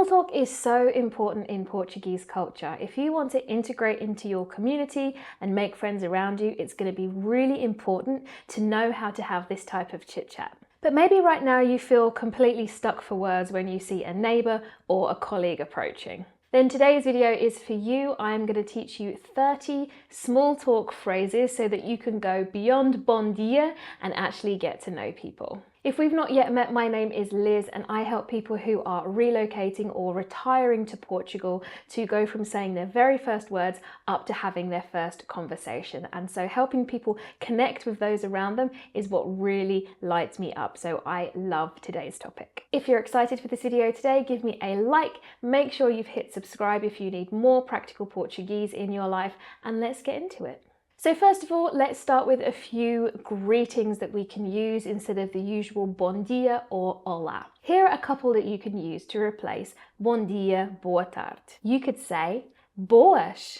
talk is so important in Portuguese culture. If you want to integrate into your community and make friends around you, it's going to be really important to know how to have this type of chit chat. But maybe right now you feel completely stuck for words when you see a neighbor or a colleague approaching. Then today's video is for you. I'm going to teach you 30 small talk phrases so that you can go beyond bon dia and actually get to know people. If we've not yet met, my name is Liz and I help people who are relocating or retiring to Portugal to go from saying their very first words up to having their first conversation. And so helping people connect with those around them is what really lights me up. So I love today's topic. If you're excited for this video today, give me a like. Make sure you've hit subscribe if you need more practical Portuguese in your life, and let's get into it. So first of all, let's start with a few greetings that we can use instead of the usual bom dia or olá. Here are a couple that you can use to replace bom dia, boa tarde. You could say boas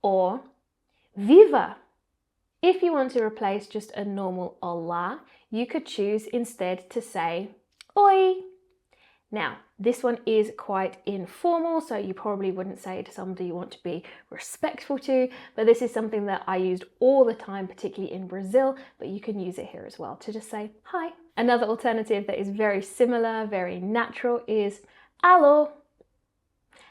or viva. If you want to replace just a normal olá, you could choose instead to say oi. Now, this one is quite informal, so you probably wouldn't say it to somebody you want to be respectful to, but this is something that I used all the time, particularly in Brazil, but you can use it here as well to just say hi. Another alternative that is very similar, very natural is alô.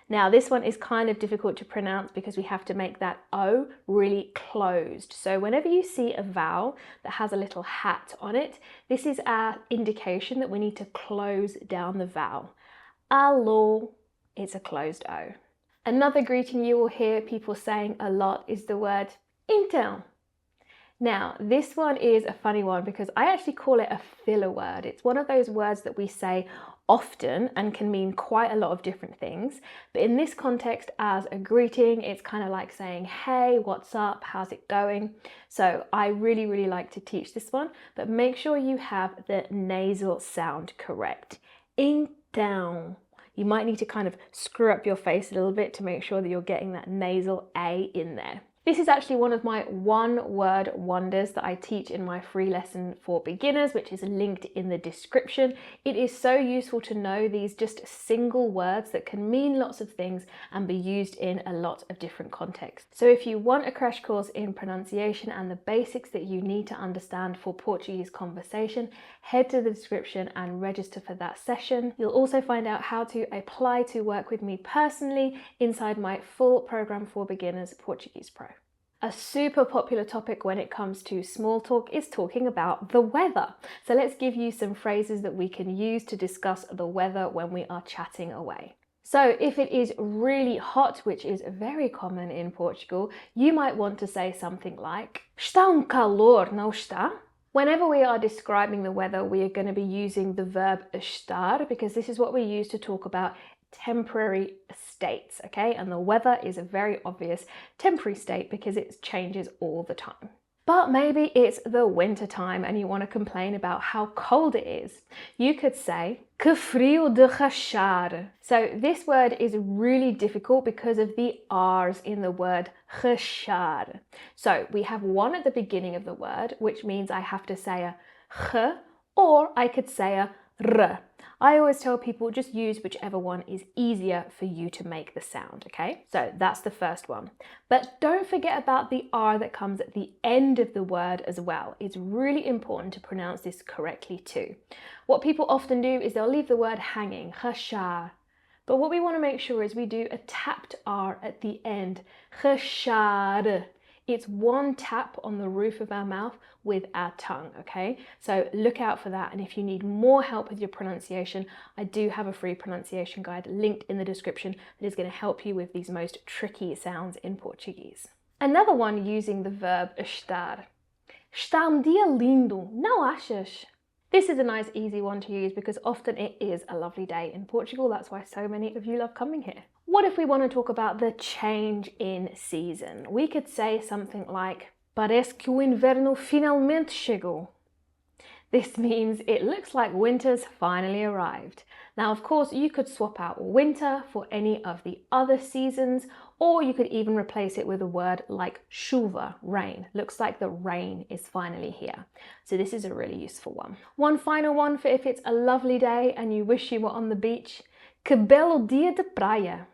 Now, this one is kind of difficult to pronounce because we have to make that O really closed. So whenever you see a vowel that has a little hat on it, this is our indication that we need to close down the vowel. Alô, it's a closed O. Another greeting you will hear people saying a lot is the word então. Now, this one is a funny one because I actually call it a filler word. It's one of those words that we say often and can mean quite a lot of different things. But in this context, as a greeting, it's kind of like saying, hey, what's up? How's it going? So I really like to teach this one, but make sure you have the nasal sound correct. Então. You might need to kind of screw up your face a little bit to make sure that you're getting that nasal A in there. This is actually one of my one-word wonders that I teach in my free lesson for beginners, which is linked in the description. It is so useful to know these just single words that can mean lots of things and be used in a lot of different contexts. So if you want a crash course in pronunciation and the basics that you need to understand for Portuguese conversation, head to the description and register for that session. You'll also find out how to apply to work with me personally inside my full program for beginners, Portuguese Pro. A super popular topic when it comes to small talk is talking about the weather. So let's give you some phrases that we can use to discuss the weather when we are chatting away. So if it is really hot, which is very common in Portugal, you might want to say something like está calor, não está? Whenever we are describing the weather, we are going to be using the verb estar because this is what we use to talk about temporary states, okay? And the weather is a very obvious temporary state because it changes all the time. But maybe it's the winter time and you want to complain about how cold it is. You could say, que frio de rachar. So this word is really difficult because of the R's in the word rachar. So we have one at the beginning of the word, which means I have to say a r, or I could say a r. I always tell people just use whichever one is easier for you to make the sound, okay? So that's the first one. But don't forget about the R that comes at the end of the word as well. It's really important to pronounce this correctly too. What people often do is they'll leave the word hanging, rachar. But what we want to make sure is we do a tapped R at the end, rachar. It's one tap on the roof of our mouth with our tongue, okay? So look out for that. And if you need more help with your pronunciation, I do have a free pronunciation guide linked in the description that is going to help you with these most tricky sounds in Portuguese. Another one using the verb estar. Está dia lindo, não achas? This is a nice easy one to use because often it is a lovely day in Portugal. That's why so many of you love coming here. What if we want to talk about the change in season? We could say something like, parece que o inverno finalmente chegou. This means it looks like winter's finally arrived. Now, of course, you could swap out winter for any of the other seasons, or you could even replace it with a word like chuva, rain. Looks like the rain is finally here. So this is a really useful one. One final one for if it's a lovely day and you wish you were on the beach. Que belo dia de praia.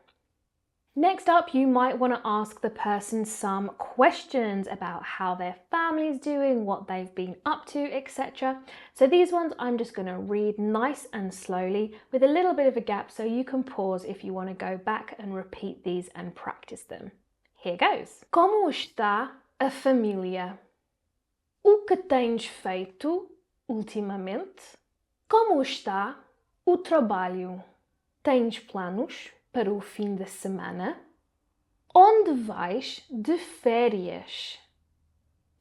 Next up, you might want to ask the person some questions about how their family's doing, what they've been up to, etc. So these ones I'm just going to read nice and slowly with a little bit of a gap so you can pause if you want to go back and repeat these and practice them. Here goes. Como está a família? O que tens feito ultimamente? Como está o trabalho? Tens planos para o fim de semana? Onde vais de férias?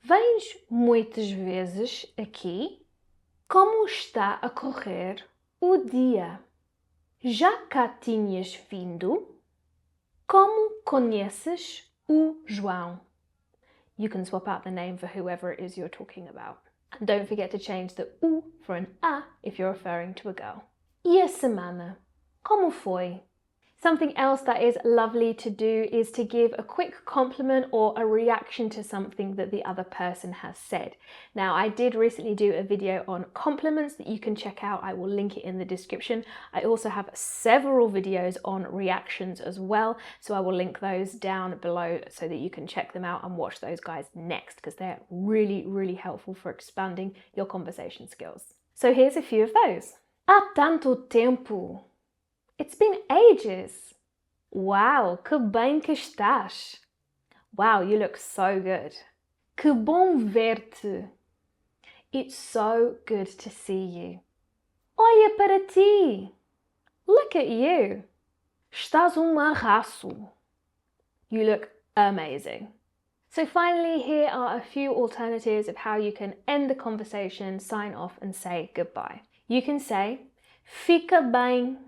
Vens muitas vezes aqui? Como está a correr o dia? Já cá tinhas vindo? Como conheces o João? You can swap out the name for whoever it is you're talking about. And don't forget to change the U for an A if you're referring to a girl. E a semana? Como foi? Something else that is lovely to do is to give a quick compliment or a reaction to something that the other person has said. Now, I did recently do a video on compliments that you can check out. I will link it in the description. I also have several videos on reactions as well, so I will link those down below so that you can check them out and watch those guys next because they're really, really helpful for expanding your conversation skills. So here's a few of those. Há tanto tempo. It's been ages. Wow, que bem que estás. Wow, you look so good. Que bom ver-te. It's so good to see you. Olha para ti. Look at you. Estás arraso. You look amazing. So finally, here are a few alternatives of how you can end the conversation, sign off and say goodbye. You can say, fica bem.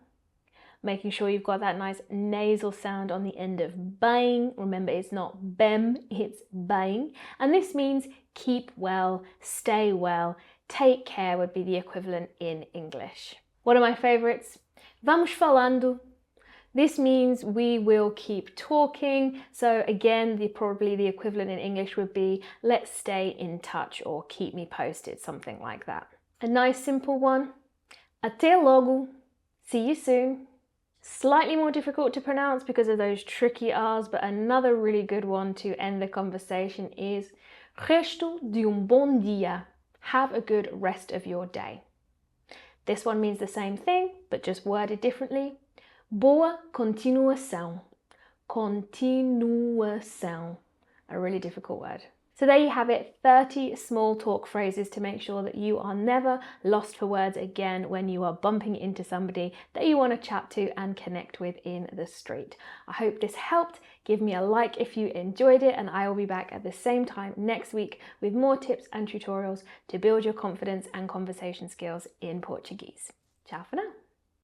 Making sure you've got that nice nasal sound on the end of bem. Remember, it's not bem, it's bem. And this means keep well, stay well, take care would be the equivalent in English. One of my favorites, vamos falando. This means we will keep talking. So again, probably the equivalent in English would be let's stay in touch or keep me posted, something like that. A nice simple one, até logo, see you soon. Slightly more difficult to pronounce because of those tricky R's, but another really good one to end the conversation is resto de bom dia. Have a good rest of your day. This one means the same thing, but just worded differently. Boa continuação. Continuação. A really difficult word. So there you have it, 30 small talk phrases to make sure that you are never lost for words again when you are bumping into somebody that you want to chat to and connect with in the street. I hope this helped. Give me a like if you enjoyed it, and I will be back at the same time next week with more tips and tutorials to build your confidence and conversation skills in Portuguese. Ciao for now.